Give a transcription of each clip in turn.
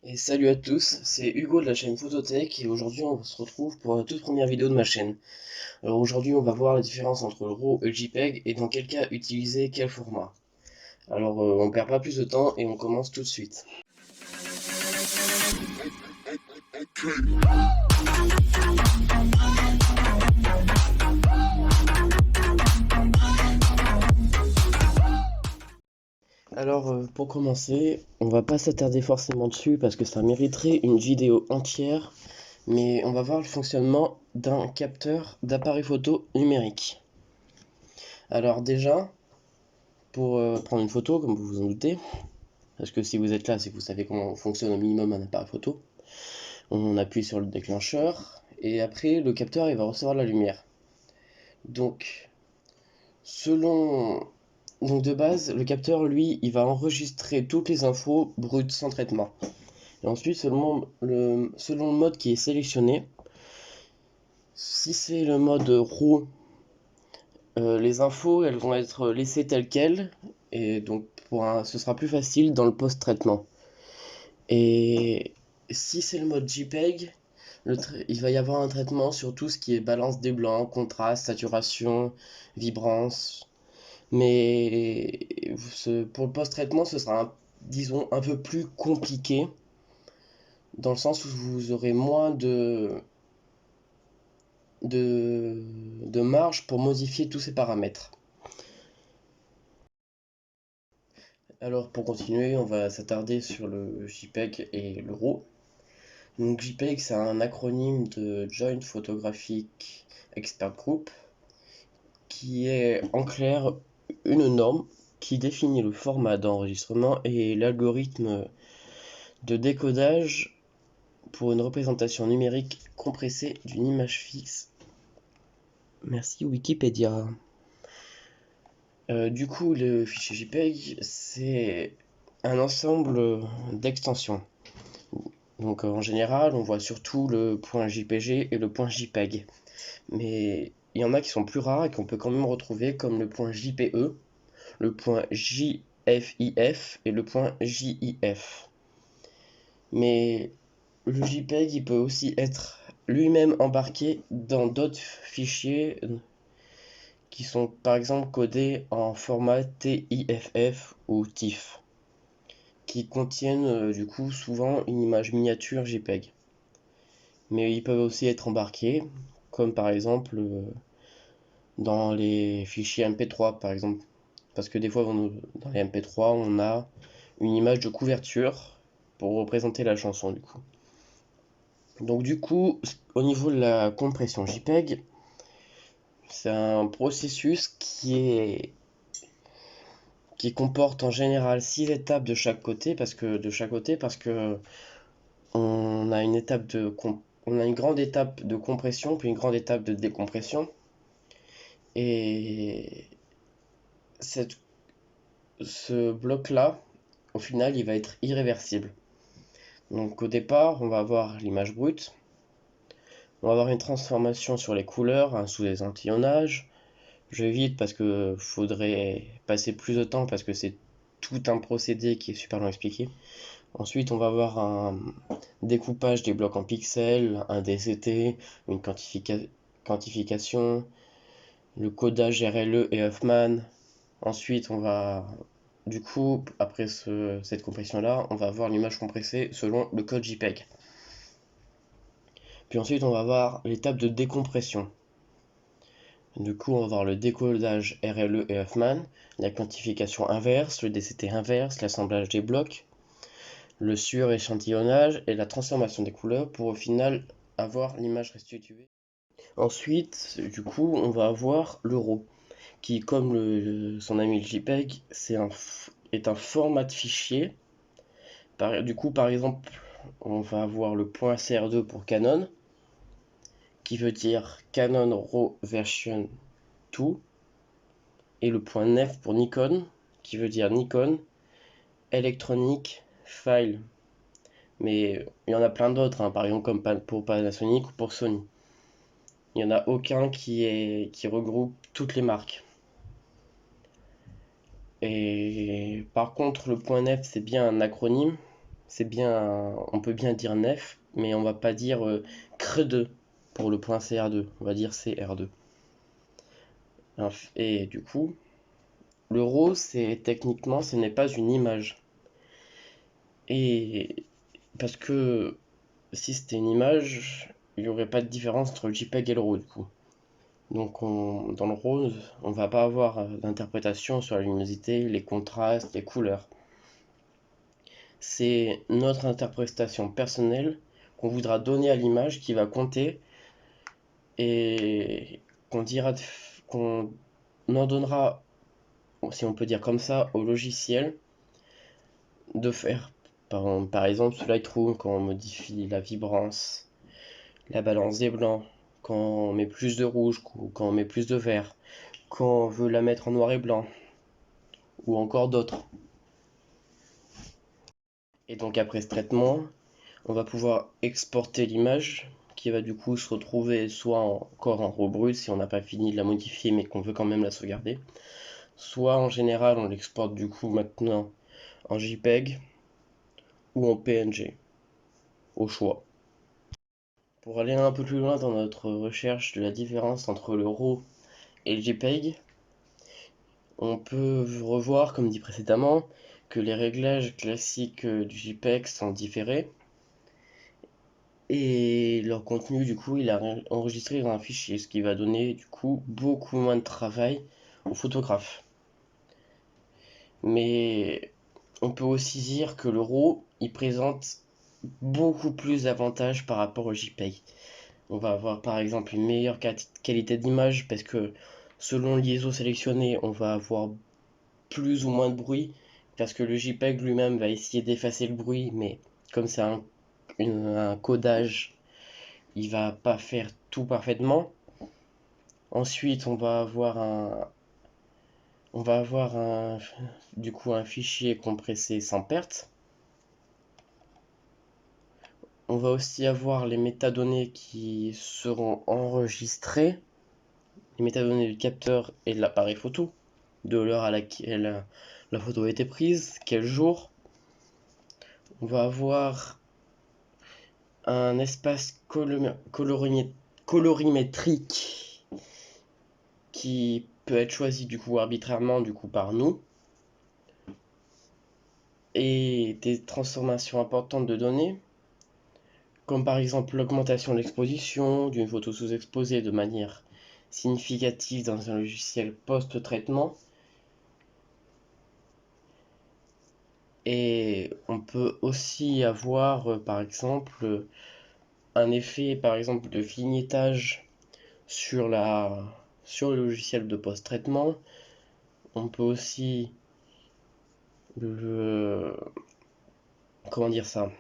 Et salut à tous, c'est Hugo de la chaîne Phototech et aujourd'hui on se retrouve pour la toute première vidéo de ma chaîne. Alors aujourd'hui on va voir la différence entre le RAW et le JPEG et dans quel cas utiliser quel format. Alors on perd pas plus de temps et on commence tout de suite. Alors pour commencer, on va pas s'attarder forcément dessus parce que ça mériterait une vidéo entière, mais on va voir le fonctionnement d'un capteur d'appareil photo numérique. Alors déjà, pour prendre une photo, comme vous vous en doutez, parce que si vous êtes là, c'est que vous savez comment fonctionne au minimum un appareil photo. On appuie sur le déclencheur et après le capteur il va recevoir la lumière. Donc selon de base, le capteur lui, il va enregistrer toutes les infos brutes sans traitement. Et ensuite selon le mode qui est sélectionné, si c'est le mode RAW, les infos elles vont être laissées telles quelles et donc ce sera plus facile dans le post-traitement. Et si c'est le mode JPEG, il va y avoir un traitement sur tout ce qui est balance des blancs, contraste, saturation, vibrance. Mais pour le post-traitement, ce sera, disons, un peu plus compliqué, dans le sens où vous aurez moins de marge pour modifier tous ces paramètres. Alors pour continuer, on va s'attarder sur le JPEG et le RAW. Donc JPEG, c'est un acronyme de Joint Photographic Expert Group, qui est en clair une norme qui définit le format d'enregistrement et l'algorithme de décodage pour une représentation numérique compressée d'une image fixe. Merci Wikipédia. Du coup, le fichier JPEG, c'est un ensemble d'extensions. Donc en général, on voit surtout le point JPG et le point JPEG. Mais il y en a qui sont plus rares et qu'on peut quand même retrouver, comme le point JPE, le point JFIF et le point JIF. Mais le JPEG, il peut aussi être lui-même embarqué dans d'autres fichiers qui sont par exemple codés en format TIFF ou TIFF, qui contiennent du coup souvent une image miniature JPEG. Mais ils peuvent aussi être embarqués, comme par exemple dans les fichiers MP3 par exemple. Parce que des fois dans les MP3 on a une image de couverture pour représenter la chanson du coup. Donc du coup, au niveau de la compression JPEG, c'est un processus qui comporte en général 6 étapes de chaque côté parce que on a on a une grande étape de compression puis une grande étape de décompression et cette, ce bloc-là, au final, il va être irréversible. Donc au départ, on va avoir l'image brute, on va avoir une transformation sur les couleurs, un sous-échantillonnage. Je évite parce que faudrait passer plus de temps parce que c'est tout un procédé qui est super long à expliquer. Ensuite, on va avoir un découpage des blocs en pixels, un DCT, une quantification, le codage RLE et Huffman. Ensuite, du coup, après cette compression-là, on va avoir l'image compressée selon le code JPEG. Puis ensuite, on va avoir l'étape de décompression. Du coup, on va voir le décodage RLE et Huffman, la quantification inverse, le DCT inverse, l'assemblage des blocs, le suréchantillonnage et la transformation des couleurs pour au final avoir l'image restituée. Ensuite, du coup, on va avoir le RAW, qui, comme son ami le JPEG, est un format de fichier. Du coup, par exemple, on va avoir le point CR2 pour Canon, qui veut dire Canon RAW Version 2, et le point NEF pour Nikon, qui veut dire Nikon Electronic File. Mais il y en a plein d'autres, hein, par exemple comme pour Panasonic ou pour Sony. Il n'y en a aucun qui regroupe toutes les marques. Et par contre, le point .nef, c'est bien un acronyme. c'est bien, on peut bien dire nef, mais on va pas dire cre2 pour le point CR2, on va dire CR2. Et du coup, le RAW, c'est techniquement, ce n'est pas une image. Et parce que si c'était une image, il n'y aurait pas de différence entre le JPEG et le RAW du coup. Donc dans le RAW, on va pas avoir d'interprétation sur la luminosité, les contrastes, les couleurs. C'est notre interprétation personnelle qu'on voudra donner à l'image qui va compter et qu'on en donnera, si on peut dire comme ça, au logiciel de faire. Par exemple, sur Lightroom, quand on modifie la vibrance, la balance des blancs, quand on met plus de rouge, quand on met plus de vert, quand on veut la mettre en noir et blanc, ou encore d'autres. Et donc après ce traitement, on va pouvoir exporter l'image qui va du coup se retrouver soit encore en RAW brut si on n'a pas fini de la modifier mais qu'on veut quand même la sauvegarder, soit en général on l'exporte du coup maintenant en JPEG ou en PNG, au choix. Pour aller un peu plus loin dans notre recherche de la différence entre le RAW et le JPEG, on peut revoir, comme dit précédemment, que les réglages classiques du JPEG sont différés et leur contenu du coup il a enregistré dans un fichier, ce qui va donner du coup beaucoup moins de travail au photographe. Mais on peut aussi dire que le RAW il présente beaucoup plus d'avantages par rapport au JPEG. On va avoir par exemple une meilleure qualité d'image parce que selon l'ISO sélectionné, on va avoir plus ou moins de bruit parce que le JPEG lui-même va essayer d'effacer le bruit, mais comme c'est un codage, il va pas faire tout parfaitement. Ensuite, on va avoir du coup un fichier compressé sans perte. On va aussi avoir les métadonnées qui seront enregistrées, les métadonnées du capteur et de l'appareil photo, de l'heure à laquelle la photo a été prise, quel jour. On va avoir un espace colorimétrique qui peut être choisi du coup arbitrairement du coup par nous et des transformations importantes de données comme par exemple l'augmentation de l'exposition d'une photo sous-exposée de manière significative dans un logiciel post-traitement. Et on peut aussi avoir par exemple un effet par exemple de vignettage sur le logiciel de post-traitement. On peut aussi le comment dire ça?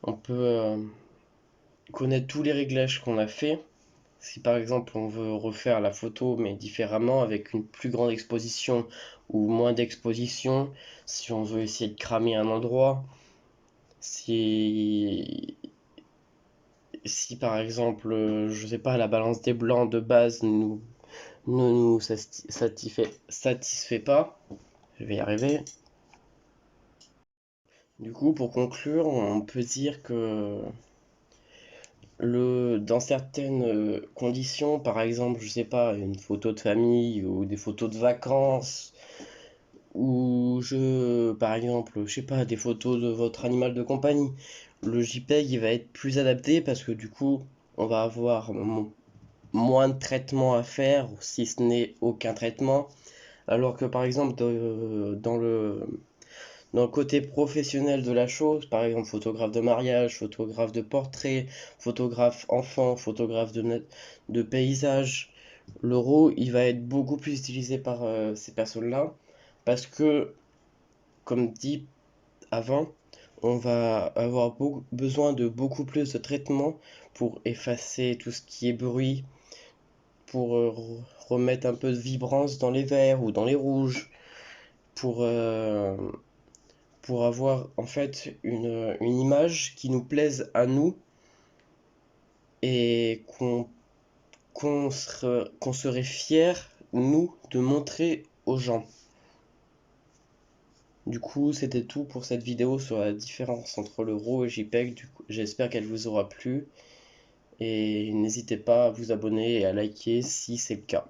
On peut connaître tous les réglages qu'on a fait. Si par exemple on veut refaire la photo mais différemment avec une plus grande exposition ou moins d'exposition, si on veut essayer de cramer un endroit, si par exemple je sais pas la balance des blancs de base ne nous satisfait pas, je vais y arriver. Du coup pour conclure on peut dire que dans certaines conditions, par exemple, je sais pas, une photo de famille ou des photos de vacances, par exemple, je sais pas, des photos de votre animal de compagnie, le JPEG il va être plus adapté parce que du coup, on va avoir moins de traitement à faire, si ce n'est aucun traitement, alors que par exemple, dans le côté professionnel de la chose, par exemple photographe de mariage, photographe de portrait, photographe enfant, photographe de paysage, l'euro, il va être beaucoup plus utilisé par ces personnes-là parce que, comme dit avant, on va avoir besoin de beaucoup plus de traitement pour effacer tout ce qui est bruit, pour remettre un peu de vibrance dans les verts ou dans les rouges, pour avoir en fait une image qui nous plaise à nous et qu'on serait fier, nous, de montrer aux gens. Du coup, c'était tout pour cette vidéo sur la différence entre le RAW et JPEG. Du coup, j'espère qu'elle vous aura plu et n'hésitez pas à vous abonner et à liker si c'est le cas.